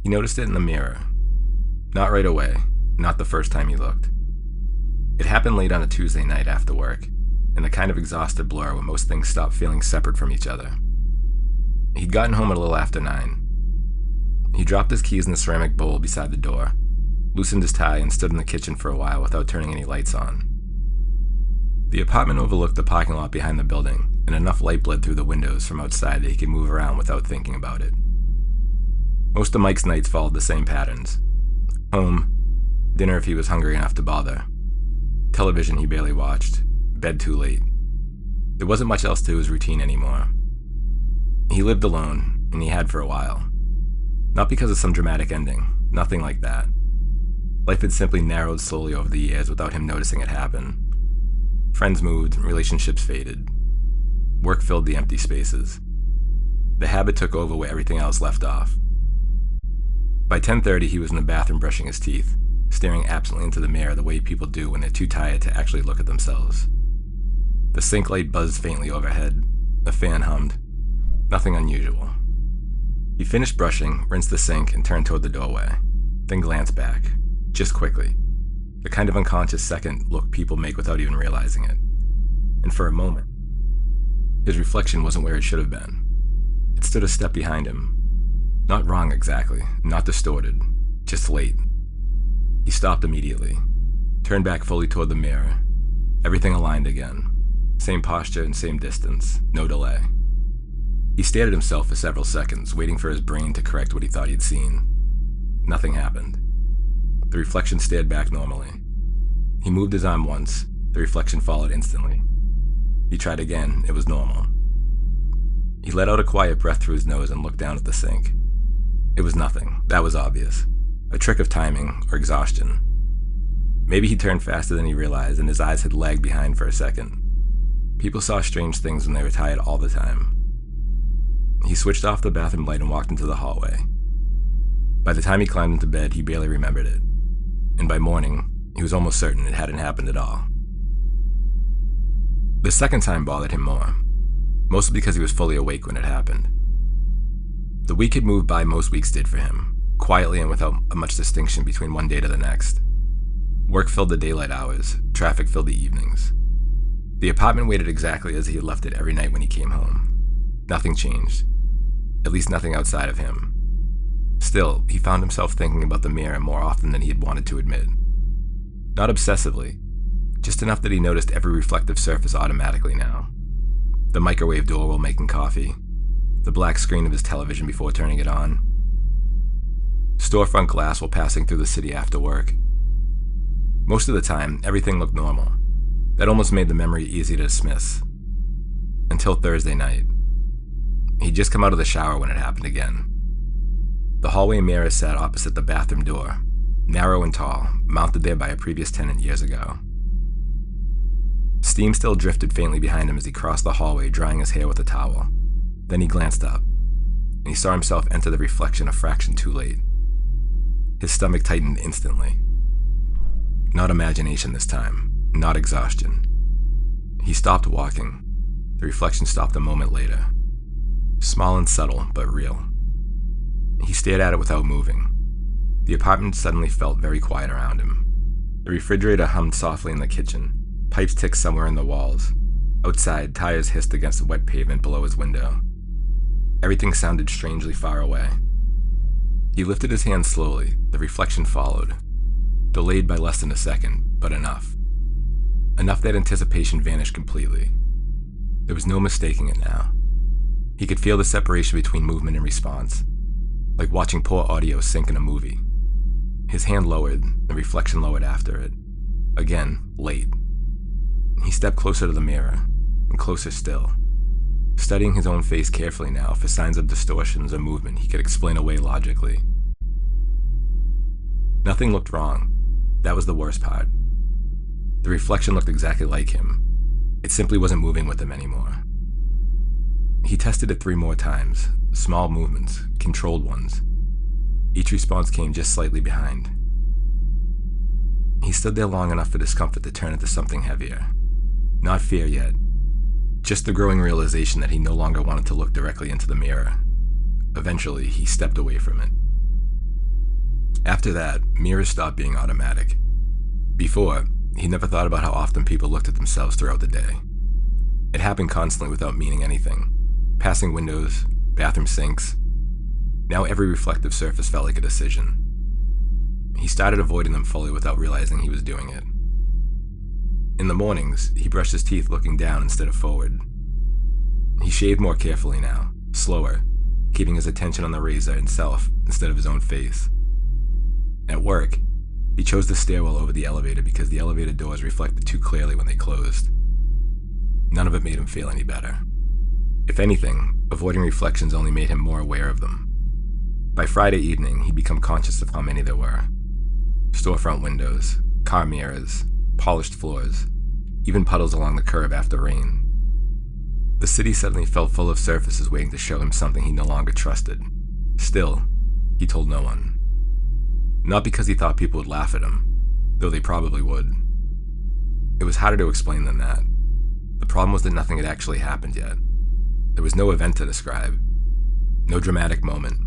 He noticed it in the mirror. Not right away, not the first time he looked. It happened late on a Tuesday night after work, in the kind of exhausted blur where most things stop feeling separate from each other. He'd gotten home at a little after 9. He dropped his keys in the ceramic bowl beside the door, loosened his tie, and stood in the kitchen for a while without turning any lights on. The apartment overlooked the parking lot behind the building, and enough light bled through the windows from outside that he could move around without thinking about it. Most of Mike's nights followed the same patterns. Home, dinner if he was hungry enough to bother, television he barely watched, bed too late. There wasn't much else to his routine anymore. He lived alone, and he had for a while. Not because of some dramatic ending, nothing like that. Life had simply narrowed slowly over the years without him noticing it happen. Friends moved, relationships faded. Work filled the empty spaces. The habit took over where everything else left off. By 10:30, he was in the bathroom brushing his teeth, staring absently into the mirror the way people do when they're too tired to actually look at themselves. The sink light buzzed faintly overhead. The fan hummed. Nothing unusual. He finished brushing, rinsed the sink, and turned toward the doorway, then glanced back, just quickly. The kind of unconscious second look people make without even realizing it. And for a moment, his reflection wasn't where it should have been. It stood a step behind him. Not wrong exactly, not distorted, just late. He stopped immediately, turned back fully toward the mirror. Everything aligned again. Same posture and same distance, no delay. He stared at himself for several seconds, waiting for his brain to correct what he thought he'd seen. Nothing happened. The reflection stared back normally. He moved his arm once, the reflection followed instantly. He tried again, it was normal. He let out a quiet breath through his nose and looked down at the sink. It was nothing, that was obvious. A trick of timing, or exhaustion. Maybe he turned faster than he realized, and his eyes had lagged behind for a second. People saw strange things when they were tired all the time. He switched off the bathroom light and walked into the hallway. By the time he climbed into bed, he barely remembered it. And by morning, he was almost certain it hadn't happened at all. The second time bothered him more, mostly because he was fully awake when it happened. The week had moved by most weeks did for him, quietly and without much distinction between one day to the next. Work filled the daylight hours, traffic filled the evenings. The apartment waited exactly as he had left it every night when he came home. Nothing changed, at least nothing outside of him. Still, he found himself thinking about the mirror more often than he had wanted to admit. Not obsessively, just enough that he noticed every reflective surface automatically now. The microwave door while making coffee, the black screen of his television before turning it on, storefront glass while passing through the city after work. Most of the time, everything looked normal. That almost made the memory easy to dismiss. Until Thursday night. He'd just come out of the shower when it happened again. The hallway mirror sat opposite the bathroom door, narrow and tall, mounted there by a previous tenant years ago. Steam still drifted faintly behind him as he crossed the hallway, drying his hair with a towel. Then he glanced up, and he saw himself enter the reflection a fraction too late. His stomach tightened instantly. Not imagination this time, not exhaustion. He stopped walking. The reflection stopped a moment later. Small and subtle, but real. He stared at it without moving. The apartment suddenly felt very quiet around him. The refrigerator hummed softly in the kitchen. Pipes ticked somewhere in the walls. Outside, tires hissed against the wet pavement below his window. Everything sounded strangely far away. He lifted his hand slowly. The reflection followed. Delayed by less than a second, but enough. Enough that anticipation vanished completely. There was no mistaking it now. He could feel the separation between movement and response, like watching poor audio sync in a movie. His hand lowered, the reflection lowered after it. Again, late. He stepped closer to the mirror, and closer still, studying his own face carefully now for signs of distortions or movement he could explain away logically. Nothing looked wrong. That was the worst part. The reflection looked exactly like him. It simply wasn't moving with him anymore. He tested it 3 more times, small movements, controlled ones. Each response came just slightly behind. He stood there long enough for discomfort to turn into something heavier. Not fear yet, just the growing realization that he no longer wanted to look directly into the mirror. Eventually, he stepped away from it. After that, mirrors stopped being automatic. Before, he never thought about how often people looked at themselves throughout the day. It happened constantly without meaning anything. Passing windows, bathroom sinks. Now every reflective surface felt like a decision. He started avoiding them fully without realizing he was doing it. In the mornings, he brushed his teeth looking down instead of forward. He shaved more carefully now, slower, keeping his attention on the razor itself instead of his own face. At work, he chose the stairwell over the elevator because the elevator doors reflected too clearly when they closed. None of it made him feel any better. If anything, avoiding reflections only made him more aware of them. By Friday evening, he'd become conscious of how many there were. Storefront windows, car mirrors, polished floors, even puddles along the curb after rain. The city suddenly felt full of surfaces waiting to show him something he no longer trusted. Still, he told no one. Not because he thought people would laugh at him, though they probably would. It was harder to explain than that. The problem was that nothing had actually happened yet. There was no event to describe, no dramatic moment,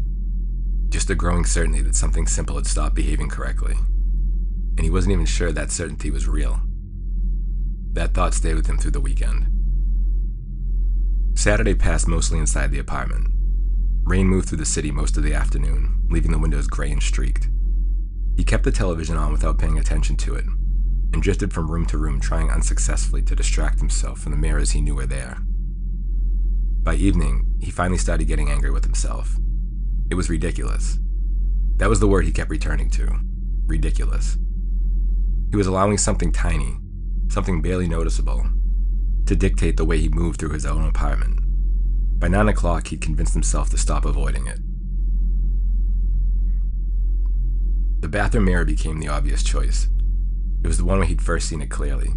just a growing certainty that something simple had stopped behaving correctly. And he wasn't even sure that certainty was real. That thought stayed with him through the weekend. Saturday passed mostly inside the apartment. Rain moved through the city most of the afternoon, leaving the windows gray and streaked. He kept the television on without paying attention to it, and drifted from room to room trying unsuccessfully to distract himself from the mirrors he knew were there. By evening, he finally started getting angry with himself. It was ridiculous. That was the word he kept returning to. Ridiculous. He was allowing something tiny, something barely noticeable, to dictate the way he moved through his own apartment. By 9 o'clock, he'd convinced himself to stop avoiding it. The bathroom mirror became the obvious choice. It was the one where he'd first seen it clearly,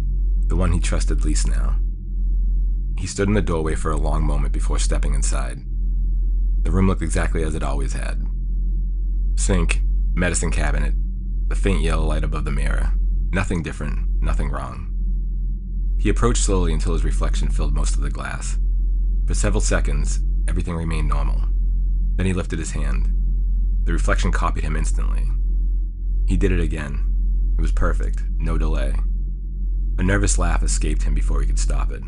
the one he trusted least now. He stood in the doorway for a long moment before stepping inside. The room looked exactly as it always had. Sink, medicine cabinet, the faint yellow light above the mirror. Nothing different, nothing wrong. He approached slowly until his reflection filled most of the glass. For several seconds, everything remained normal. Then he lifted his hand. The reflection copied him instantly. He did it again. It was perfect, no delay. A nervous laugh escaped him before he could stop it.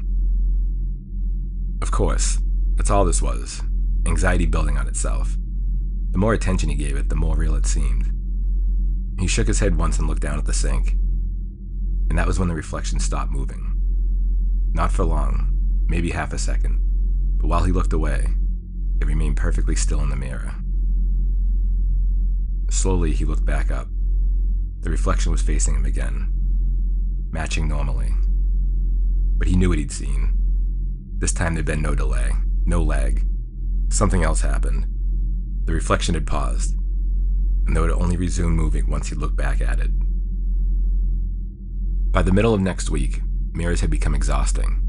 Of course, that's all this was. Anxiety building on itself. The more attention he gave it, the more real it seemed. He shook his head once and looked down at the sink. And that was when the reflection stopped moving. Not for long, maybe half a second, but while he looked away, it remained perfectly still in the mirror. Slowly, he looked back up. The reflection was facing him again, matching normally. But he knew what he'd seen. This time there'd been no delay, no lag. Something else happened. The reflection had paused, and though it only resumed moving once he looked back at it. By the middle of next week, mirrors had become exhausting.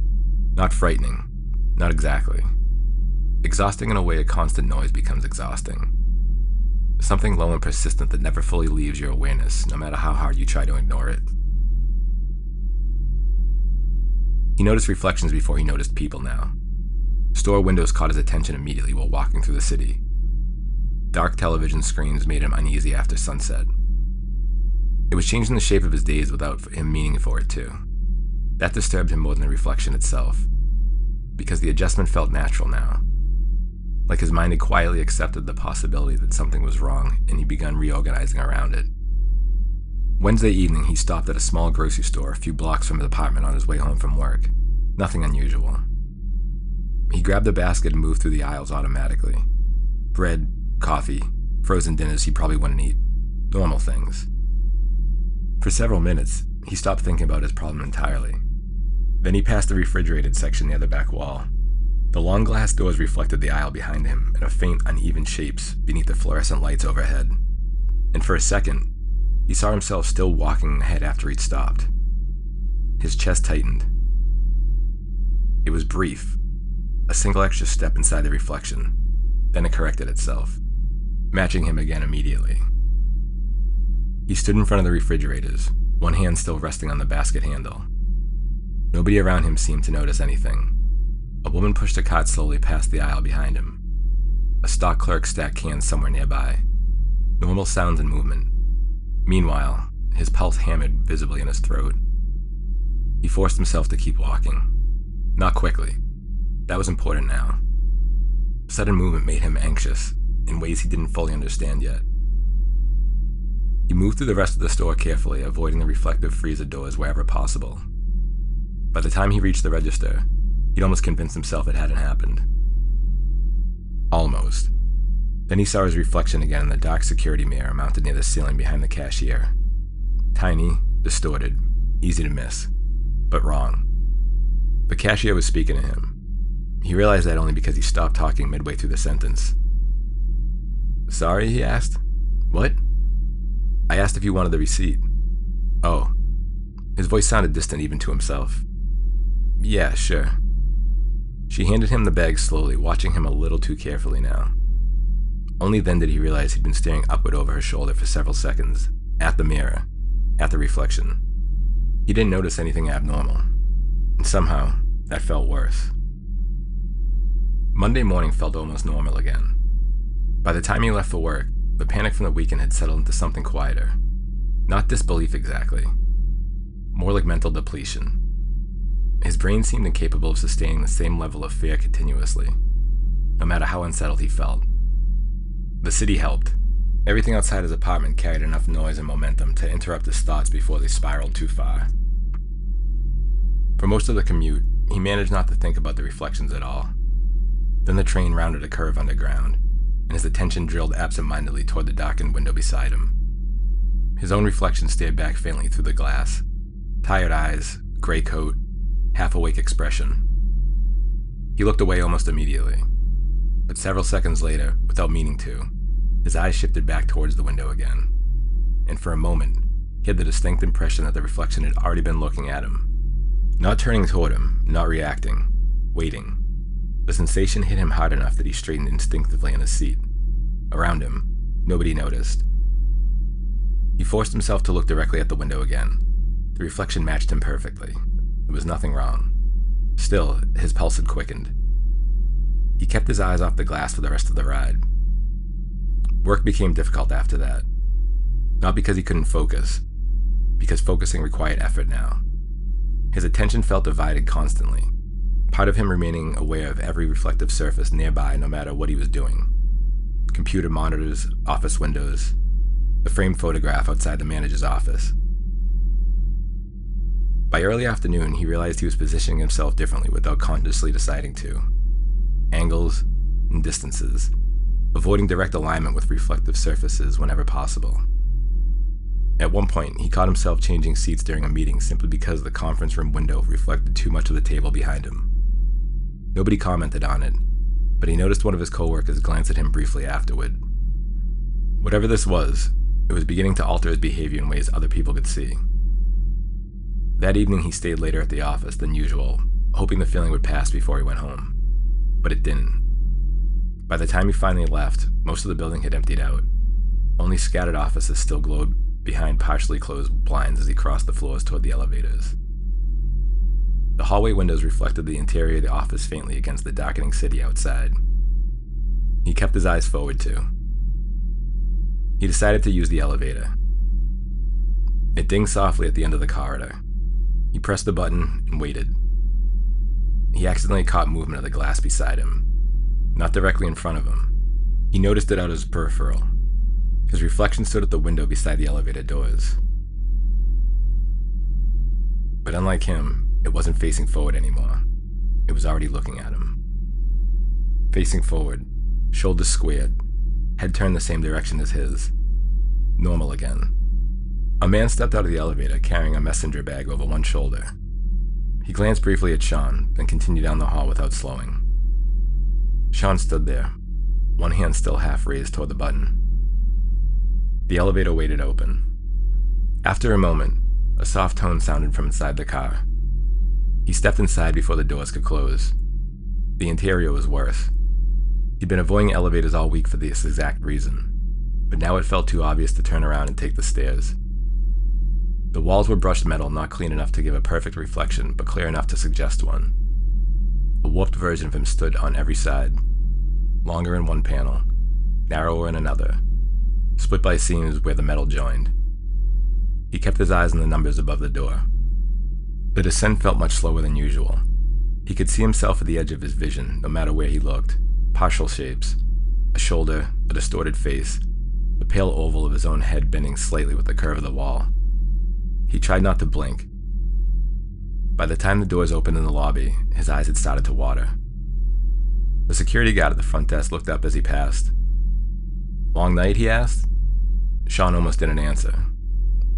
Not frightening, not exactly. Exhausting in a way a constant noise becomes exhausting. Something low and persistent that never fully leaves your awareness, no matter how hard you try to ignore it. He noticed reflections before he noticed people now. Store windows caught his attention immediately while walking through the city. Dark television screens made him uneasy after sunset. It was changing the shape of his days without him meaning for it to. That disturbed him more than the reflection itself, because the adjustment felt natural now. Like his mind had quietly accepted the possibility that something was wrong, and he begun reorganizing around it. Wednesday evening, he stopped at a small grocery store a few blocks from his apartment on his way home from work. Nothing unusual. He grabbed a basket and moved through the aisles automatically. Bread, coffee, frozen dinners he probably wouldn't eat. Normal things. For several minutes, he stopped thinking about his problem entirely. Then he passed the refrigerated section near the back wall. The long glass doors reflected the aisle behind him in a faint, uneven shapes beneath the fluorescent lights overhead. And for a second, he saw himself still walking ahead after he'd stopped. His chest tightened. It was brief. A single extra step inside the reflection. Then it corrected itself, matching him again immediately. He stood in front of the refrigerators, one hand still resting on the basket handle. Nobody around him seemed to notice anything. A woman pushed a cart slowly past the aisle behind him. A stock clerk stacked cans somewhere nearby. Normal sounds and movement. Meanwhile, his pulse hammered visibly in his throat. He forced himself to keep walking. Not quickly. That was important now. Sudden movement made him anxious, in ways he didn't fully understand yet. He moved through the rest of the store carefully, avoiding the reflective freezer doors wherever possible. By the time he reached the register, he'd almost convinced himself it hadn't happened. Almost. Then he saw his reflection again in the dark security mirror mounted near the ceiling behind the cashier. Tiny, distorted, easy to miss, but wrong. The cashier was speaking to him. He realized that only because he stopped talking midway through the sentence. "Sorry?" he asked. "What?" "I asked if you wanted the receipt." "Oh." His voice sounded distant even to himself. "Yeah, sure." She handed him the bag slowly, watching him a little too carefully now. Only then did he realize he'd been staring upward over her shoulder for several seconds, at the mirror, at the reflection. He didn't notice anything abnormal, and somehow, that felt worse. Monday morning felt almost normal again. By the time he left for work, the panic from the weekend had settled into something quieter. Not disbelief exactly. More like mental depletion. His brain seemed incapable of sustaining the same level of fear continuously, no matter how unsettled he felt. The city helped. Everything outside his apartment carried enough noise and momentum to interrupt his thoughts before they spiraled too far. For most of the commute, he managed not to think about the reflections at all. Then the train rounded a curve underground, and his attention drilled absent-mindedly toward the darkened window beside him. His own reflection stared back faintly through the glass. Tired eyes, gray coat, half-awake expression. He looked away almost immediately, but several seconds later, without meaning to, his eyes shifted back towards the window again. And for a moment, he had the distinct impression that the reflection had already been looking at him. Not turning toward him, not reacting, waiting. The sensation hit him hard enough that he straightened instinctively in his seat. Around him, nobody noticed. He forced himself to look directly at the window again. The reflection matched him perfectly. There was nothing wrong. Still, his pulse had quickened. He kept his eyes off the glass for the rest of the ride. Work became difficult after that. Not because he couldn't focus, because focusing required effort now. His attention felt divided constantly, part of him remaining aware of every reflective surface nearby no matter what he was doing. Computer monitors, office windows, the framed photograph outside the manager's office. By early afternoon, he realized he was positioning himself differently without consciously deciding to. Angles and distances, avoiding direct alignment with reflective surfaces whenever possible. At one point, he caught himself changing seats during a meeting simply because the conference room window reflected too much of the table behind him. Nobody commented on it, but he noticed one of his coworkers glance at him briefly afterward. Whatever this was, it was beginning to alter his behavior in ways other people could see. That evening, he stayed later at the office than usual, hoping the feeling would pass before he went home. But it didn't. By the time he finally left, most of the building had emptied out. Only scattered offices still glowed behind partially closed blinds as he crossed the floors toward the elevators. The hallway windows reflected the interior of the office faintly against the darkening city outside. He kept his eyes forward, too. He decided to use the elevator. It dinged softly at the end of the corridor. He pressed the button and waited. He accidentally caught movement of the glass beside him, not directly in front of him. He noticed it out of his peripheral. His reflection stood at the window beside the elevator doors. But unlike him, it wasn't facing forward anymore. It was already looking at him. Facing forward, shoulders squared, head turned the same direction as his. Normal again. A man stepped out of the elevator carrying a messenger bag over one shoulder. He glanced briefly at Sean, then continued down the hall without slowing. Sean stood there, one hand still half raised toward the button. The elevator waited open. After a moment, a soft tone sounded from inside the car. He stepped inside before the doors could close. The interior was worse. He'd been avoiding elevators all week for this exact reason, but now it felt too obvious to turn around and take the stairs. The walls were brushed metal, not clean enough to give a perfect reflection, but clear enough to suggest one. A warped version of him stood on every side, longer in one panel, narrower in another, split by seams where the metal joined. He kept his eyes on the numbers above the door. The descent felt much slower than usual. He could see himself at the edge of his vision, no matter where he looked. Partial shapes. A shoulder, a distorted face, the pale oval of his own head bending slightly with the curve of the wall. He tried not to blink. By the time the doors opened in the lobby, his eyes had started to water. The security guard at the front desk looked up as he passed. "Long night?" he asked. Sean almost didn't answer.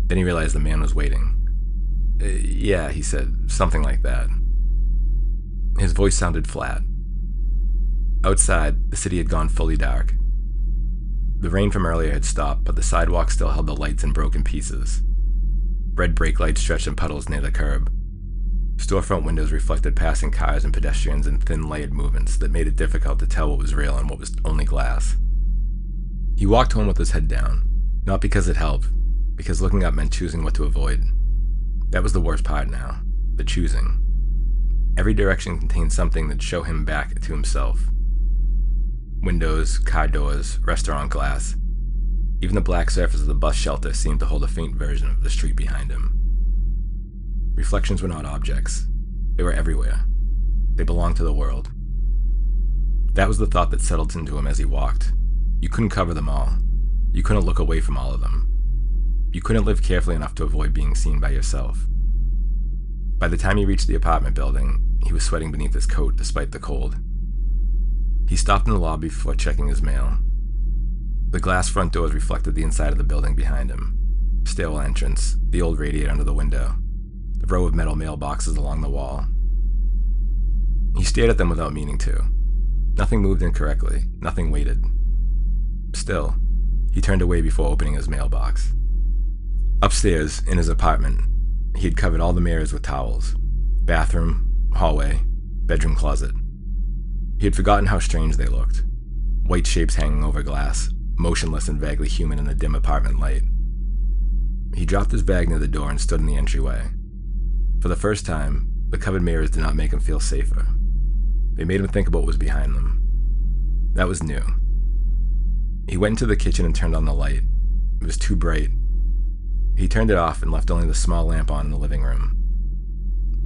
Then he realized the man was waiting. Yeah, he said, something like that. His voice sounded flat. Outside, the city had gone fully dark. The rain from earlier had stopped, but the sidewalk still held the lights in broken pieces. Red brake lights stretched in puddles near the curb. Storefront windows reflected passing cars and pedestrians in thin, layered movements that made it difficult to tell what was real and what was only glass. He walked home with his head down, not because it helped, because looking up meant choosing what to avoid. That was the worst part now, the choosing. Every direction contained something that'd show him back to himself. Windows, car doors, restaurant glass. Even the black surface of the bus shelter seemed to hold a faint version of the street behind him. Reflections were not objects. They were everywhere. They belonged to the world. That was the thought that settled into him as he walked. You couldn't cover them all. You couldn't look away from all of them. You couldn't live carefully enough to avoid being seen by yourself. By the time he reached the apartment building, he was sweating beneath his coat despite the cold. He stopped in the lobby before checking his mail. The glass front doors reflected the inside of the building behind him. Stairwell entrance, the old radiator under the window, the row of metal mailboxes along the wall. He stared at them without meaning to. Nothing moved incorrectly, nothing waited. Still, he turned away before opening his mailbox. Upstairs, in his apartment, he had covered all the mirrors with towels. Bathroom, hallway, bedroom closet. He had forgotten how strange they looked. White shapes hanging over glass, motionless and vaguely human in the dim apartment light. He dropped his bag near the door and stood in the entryway. For the first time, the covered mirrors did not make him feel safer. They made him think about what was behind them. That was new. He went into the kitchen and turned on the light. It was too bright. He turned it off and left only the small lamp on in the living room.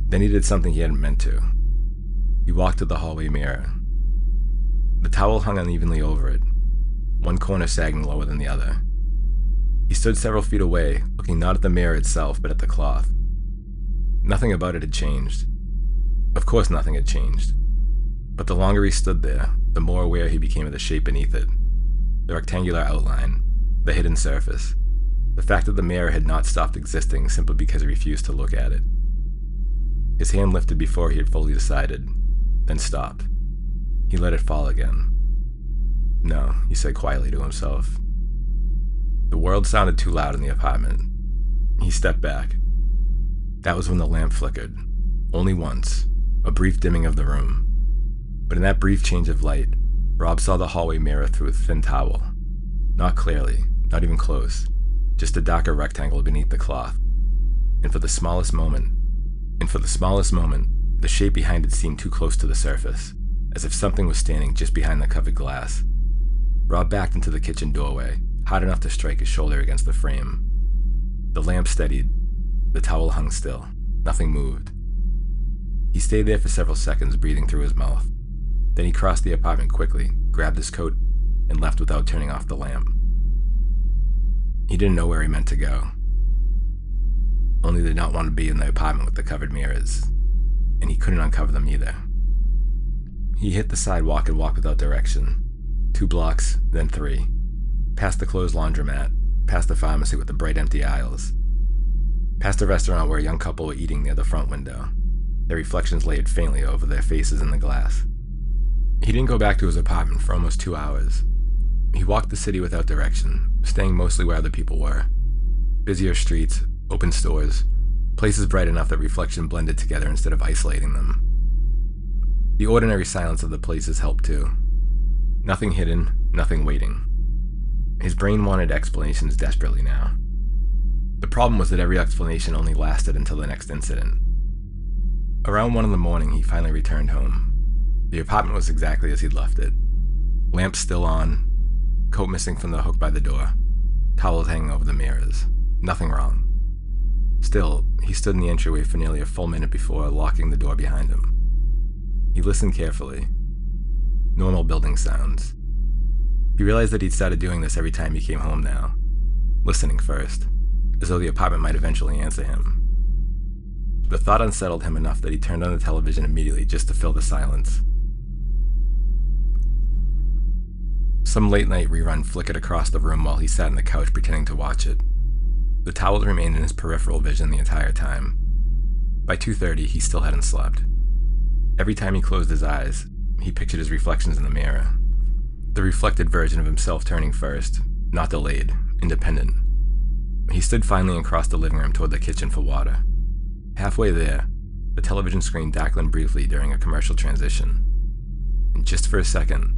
Then he did something he hadn't meant to. He walked to the hallway mirror. The towel hung unevenly over it, one corner sagging lower than the other. He stood several feet away, looking not at the mirror itself, but at the cloth. Nothing about it had changed. Of course nothing had changed. But the longer he stood there, the more aware he became of the shape beneath it. The rectangular outline, the hidden surface, the fact that the mirror had not stopped existing simply because he refused to look at it. His hand lifted before he had fully decided, then stopped. He let it fall again. No, he said quietly to himself. The world sounded too loud in the apartment. He stepped back. That was when the lamp flickered. Only once, a brief dimming of the room. But in that brief change of light, Rob saw the hallway mirror through a thin towel. Not clearly, not even close, just a darker rectangle beneath the cloth. And for the smallest moment, the shape behind it seemed too close to the surface, as if something was standing just behind the covered glass. Rob backed into the kitchen doorway, hard enough to strike his shoulder against the frame. The lamp steadied. The towel hung still. Nothing moved. He stayed there for several seconds, breathing through his mouth. Then he crossed the apartment quickly, grabbed his coat, and left without turning off the lamp. He didn't know where he meant to go. Only did not want to be in the apartment with the covered mirrors, and he couldn't uncover them either. He hit the sidewalk and walked without direction. 2 blocks, then 3. Past the closed laundromat, past the pharmacy with the bright empty aisles, past a restaurant where a young couple were eating near the front window, their reflections laid faintly over their faces in the glass. He didn't go back to his apartment for almost 2 hours. He walked the city without direction, staying mostly where other people were. Busier streets, open stores, places bright enough that reflection blended together instead of isolating them. The ordinary silence of the places helped too. Nothing hidden, nothing waiting. His brain wanted explanations desperately now. The problem was that every explanation only lasted until the next incident. Around 1 a.m, he finally returned home. The apartment was exactly as he'd left it. Lamps still on, coat missing from the hook by the door, towels hanging over the mirrors. Nothing wrong. Still, he stood in the entryway for nearly a full minute before locking the door behind him. He listened carefully. Normal building sounds. He realized that he'd started doing this every time he came home now, listening first, as though the apartment might eventually answer him. The thought unsettled him enough that he turned on the television immediately just to fill the silence. Some late-night rerun flickered across the room while he sat on the couch pretending to watch it. The towels remained in his peripheral vision the entire time. By 2:30, he still hadn't slept. Every time he closed his eyes, he pictured his reflections in the mirror. The reflected version of himself turning first, not delayed, independent. He stood finally and crossed the living room toward the kitchen for water. Halfway there, the television screen darkened briefly during a commercial transition. And just for a second,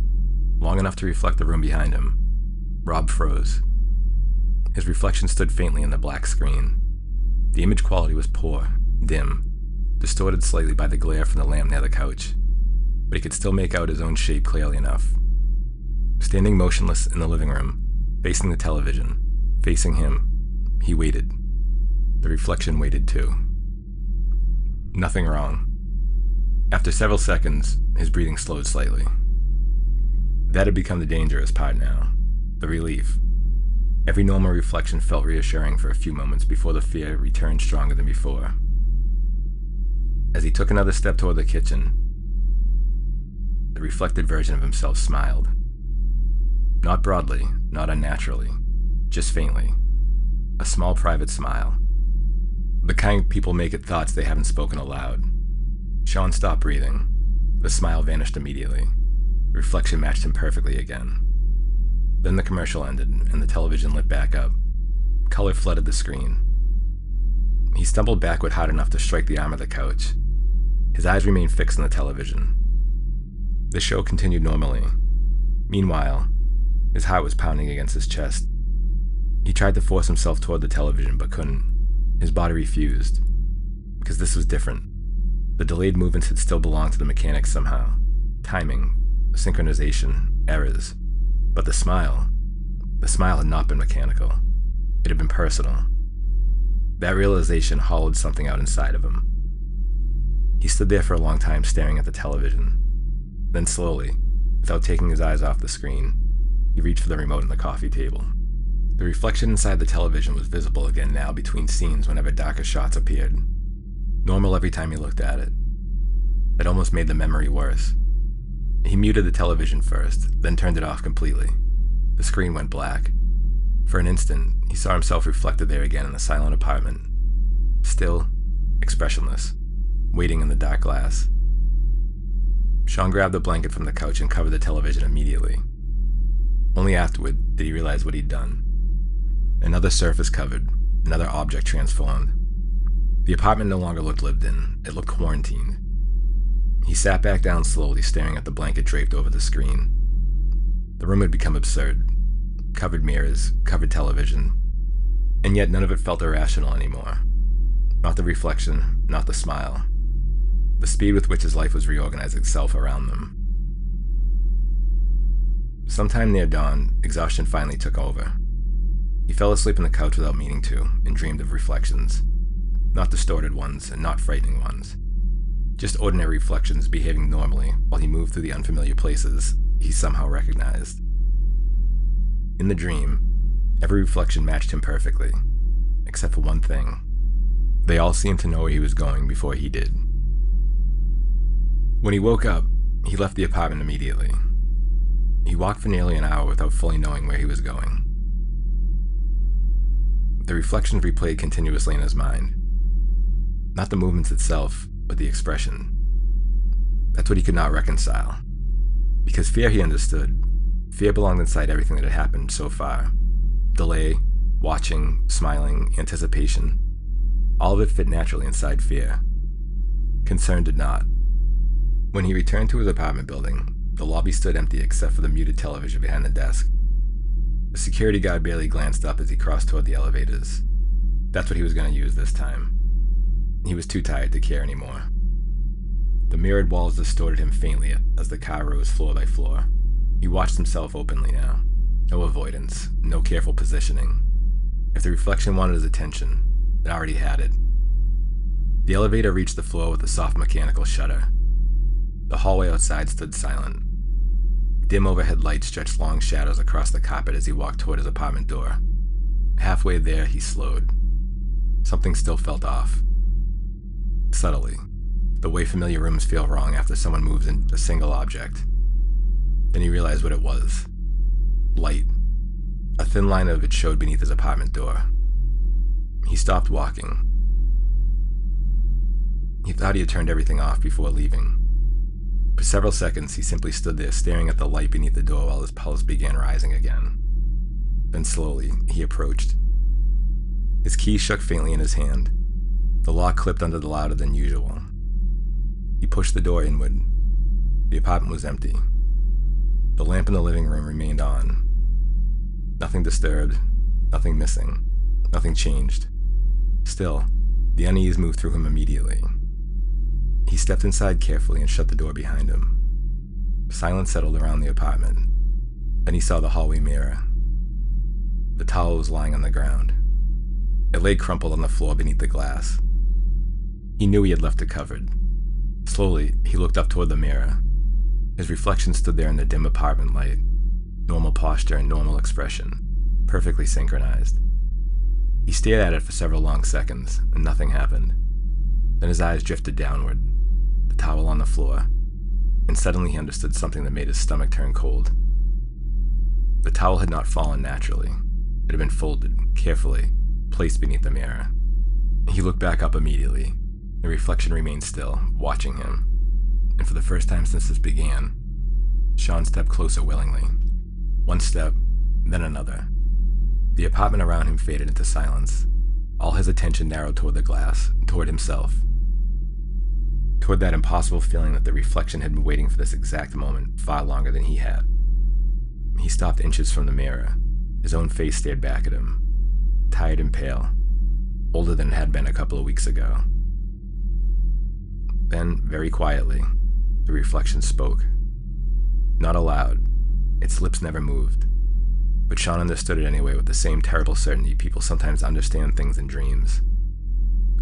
long enough to reflect the room behind him, Rob froze. His reflection stood faintly in the black screen. The image quality was poor, dim, distorted slightly by the glare from the lamp near the couch, but he could still make out his own shape clearly enough. Standing motionless in the living room, facing the television, facing him, he waited. The reflection waited too. Nothing wrong. After several seconds, his breathing slowed slightly. That had become the dangerous part now, the relief. Every normal reflection felt reassuring for a few moments before the fear returned stronger than before. As he took another step toward the kitchen, the reflected version of himself smiled. Not broadly, not unnaturally, just faintly. A small private smile. The kind people make at thoughts they haven't spoken aloud. Sean stopped breathing. The smile vanished immediately. Reflection matched him perfectly again. Then the commercial ended, and the television lit back up. Color flooded the screen. He stumbled backward hard enough to strike the arm of the couch. His eyes remained fixed on the television. The show continued normally. Meanwhile, his heart was pounding against his chest. He tried to force himself toward the television, but couldn't. His body refused. Because this was different. The delayed movements had still belonged to the mechanics somehow. Timing, synchronization, errors. But the smile had not been mechanical. It had been personal. That realization hollowed something out inside of him. He stood there for a long time staring at the television. Then slowly, without taking his eyes off the screen, he reached for the remote on the coffee table. The reflection inside the television was visible again now between scenes whenever darker shots appeared. Normal every time he looked at it. It almost made the memory worse. He muted the television first, then turned it off completely. The screen went black. For an instant, he saw himself reflected there again in the silent apartment. Still, expressionless, waiting in the dark glass. Sean grabbed the blanket from the couch and covered the television immediately. Only afterward did he realize what he'd done. Another surface covered, another object transformed. The apartment no longer looked lived in, it looked quarantined. He sat back down slowly, staring at the blanket draped over the screen. The room had become absurd. Covered mirrors, covered television. And yet none of it felt irrational anymore. Not the reflection, not the smile. The speed with which his life was reorganizing itself around them. Sometime near dawn, exhaustion finally took over. He fell asleep on the couch without meaning to, and dreamed of reflections. Not distorted ones, and not frightening ones. Just ordinary reflections behaving normally while he moved through the unfamiliar places he somehow recognized. In the dream, every reflection matched him perfectly, except for one thing. They all seemed to know where he was going before he did. When he woke up, he left the apartment immediately. He walked for nearly an hour without fully knowing where he was going. The reflections replayed continuously in his mind. Not the movements itself, but the expression. That's what he could not reconcile. Because fear, he understood. Fear belonged inside everything that had happened so far. Delay, watching, smiling, anticipation. All of it fit naturally inside fear. Concern did not. When he returned to his apartment building, the lobby stood empty except for the muted television behind the desk. The security guard barely glanced up as he crossed toward the elevators. That's what he was going to use this time. He was too tired to care anymore. The mirrored walls distorted him faintly as the car rose floor by floor. He watched himself openly now. No avoidance, no careful positioning. If the reflection wanted his attention, It already had it. The elevator reached the floor with a soft mechanical shudder. The hallway outside stood silent. Dim overhead lights stretched long shadows across the carpet as he walked toward his apartment door. Halfway there, he slowed. Something still felt off. Subtly, the way familiar rooms feel wrong after someone moves in a single object. Then he realized what it was. Light. A thin line of it showed beneath his apartment door. He stopped walking. He thought he had turned everything off before leaving. For several seconds, he simply stood there staring at the light beneath the door while his pulse began rising again. Then slowly, he approached. His key shook faintly in his hand. The lock clipped under the louder than usual. He pushed the door inward. The apartment was empty. The lamp in the living room remained on. Nothing disturbed, nothing missing, nothing changed. Still, the unease moved through him immediately. He stepped inside carefully and shut the door behind him. Silence settled around the apartment. Then he saw the hallway mirror. The towel was lying on the ground. It lay crumpled on the floor beneath the glass. He knew he had left it covered. Slowly, he looked up toward the mirror. His reflection stood there in the dim apartment light. Normal posture and normal expression, perfectly synchronized. He stared at it for several long seconds, and nothing happened. Then his eyes drifted downward, the towel on the floor, and suddenly he understood something that made his stomach turn cold. The towel had not fallen naturally. It had been folded, carefully, placed beneath the mirror. He looked back up immediately. The reflection remained still, watching him. And for the first time since this began, Sean stepped closer willingly. One step, then another. The apartment around him faded into silence. All his attention narrowed toward the glass, toward himself. Toward that impossible feeling that the reflection had been waiting for this exact moment far longer than he had. He stopped inches from the mirror. His own face stared back at him, tired and pale, older than it had been a couple of weeks ago. Then, very quietly, the reflection spoke. Not aloud. Its lips never moved. But Sean understood it anyway with the same terrible certainty people sometimes understand things in dreams.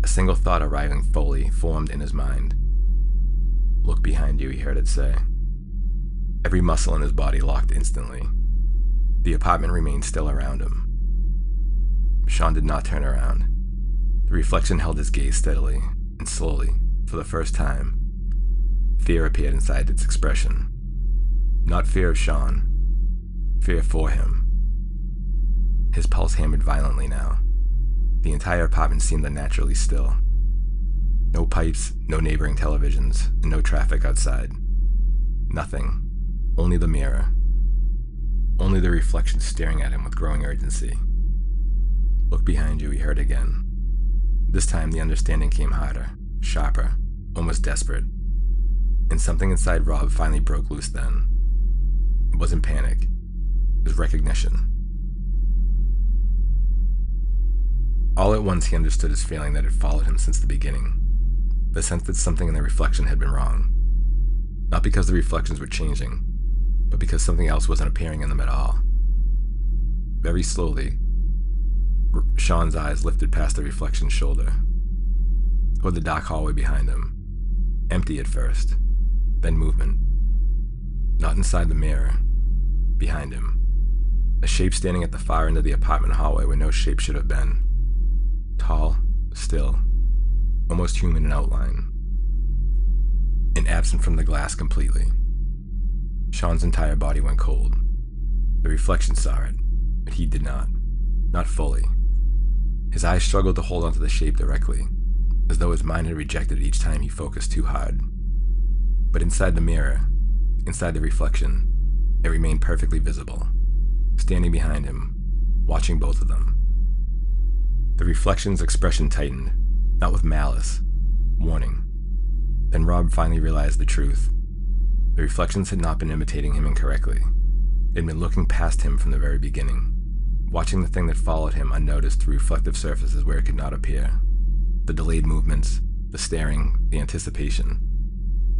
A single thought arriving fully formed in his mind. "Look behind you," he heard it say. Every muscle in his body locked instantly. The apartment remained still around him. Sean did not turn around. The reflection held his gaze steadily, and slowly, for the first time, fear appeared inside its expression. Not fear of Sean, fear for him. His pulse hammered violently now. The entire apartment seemed unnaturally still. No pipes, no neighboring televisions, and no traffic outside. Nothing. Only the mirror. Only the reflection staring at him with growing urgency. "Look behind you," he heard again. This time the understanding came harder, sharper, almost desperate. And something inside Rob finally broke loose then. It wasn't panic. It was recognition. All at once he understood his feeling that had followed him since the beginning. The sense that something in the reflection had been wrong. Not because the reflections were changing, but because something else wasn't appearing in them at all. Very slowly, Sean's eyes lifted past the reflection's shoulder, toward the dark hallway behind him. Empty at first, then movement. Not inside the mirror, behind him. A shape standing at the far end of the apartment hallway where no shape should have been. Tall, still, almost human in outline, and absent from the glass completely. Sean's entire body went cold. The reflection saw it, but he did not. Not fully. His eyes struggled to hold onto the shape directly, as though his mind had rejected it each time he focused too hard. But inside the mirror, inside the reflection, it remained perfectly visible, standing behind him, watching both of them. The reflection's expression tightened, not with malice, warning. Then Rob finally realized the truth. The reflections had not been imitating him incorrectly. They had been looking past him from the very beginning, watching the thing that followed him unnoticed through reflective surfaces where it could not appear. The delayed movements, the staring, the anticipation.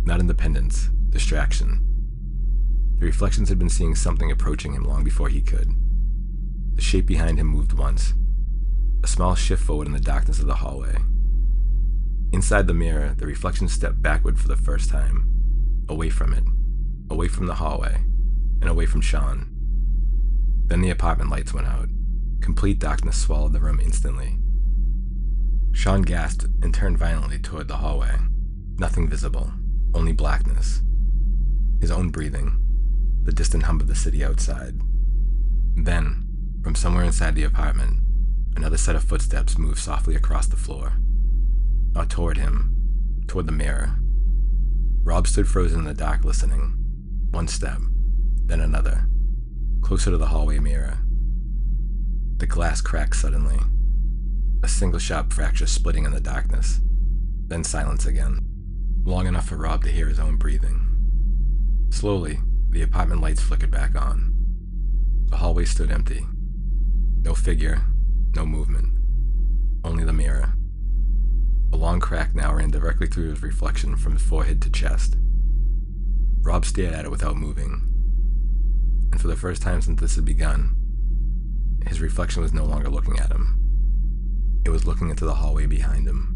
Not independence, distraction. The reflections had been seeing something approaching him long before he could. The shape behind him moved once, A small shift forward in the darkness of the hallway. Inside the mirror, the reflection stepped backward for the first time. Away from it. Away from the hallway. And away from Sean. Then the apartment lights went out. Complete darkness swallowed the room instantly. Sean gasped and turned violently toward the hallway. Nothing visible. Only blackness. His own breathing. The distant hum of the city outside. Then, from somewhere inside the apartment, another set of footsteps moved softly across the floor. Not toward him, toward the mirror. Rob stood frozen in the dark listening. One step, then another, closer to the hallway mirror. The glass cracked suddenly. A single sharp fracture splitting in the darkness. Then silence again, long enough for Rob to hear his own breathing. Slowly, the apartment lights flickered back on. The hallway stood empty. No figure, no movement. Only the mirror. A long crack now ran directly through his reflection from his forehead to chest. Rob stared at it without moving. And for the first time since this had begun, his reflection was no longer looking at him. It was looking into the hallway behind him.